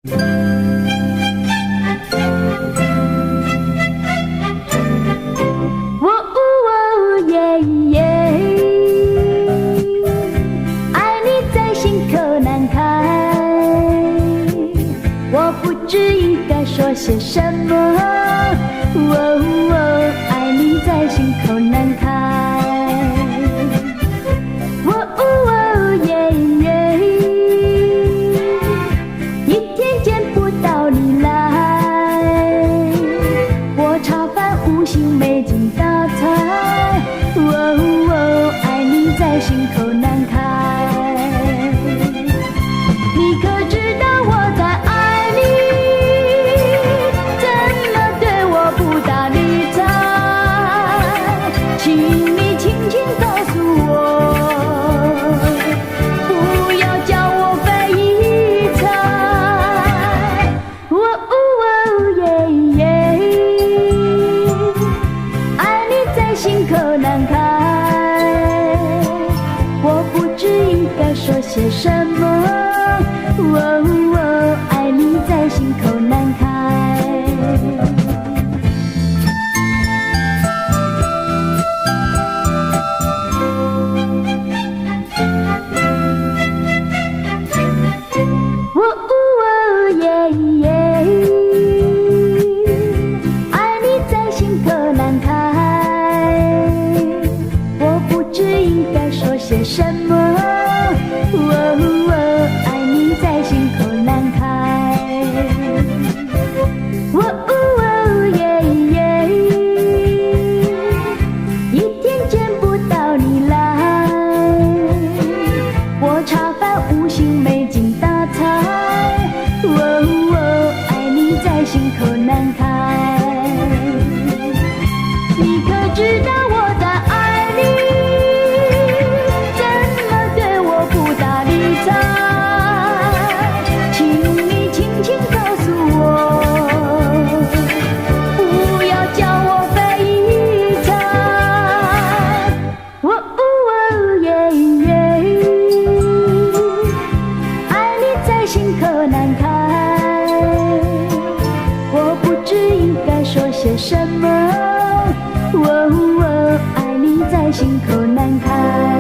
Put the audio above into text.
喔喔耶耶，爱你在心口难开，我不知应该说些什么。喔喔，爱你在心口难开。喔喔耶耶，一天见不到你来，我茶饭无心没精打采。喔喔，爱你在心口难开。你可知道我在爱你，怎么对我不打理睬？请你轻轻告诉我，不要叫我飞一猜。喔喔耶耶，爱你在心口难开，我不知应该说些什么。喔喔，爱你在心口难开。喔喔耶耶，爱你在心口难开，我不知应该说些什么。喔喔，爱你在心口难开。喔喔耶耶，一天见不到你来，我茶饭无心没精打采。喔喔，爱你在心口难开。你可知道我在爱你，怎么对我不打理睬？请你轻轻告诉我，不要叫我飞一猜。喔喔耶耶，爱你在心口难开，我不知应该说些什么。喔喔，爱你在心口难开。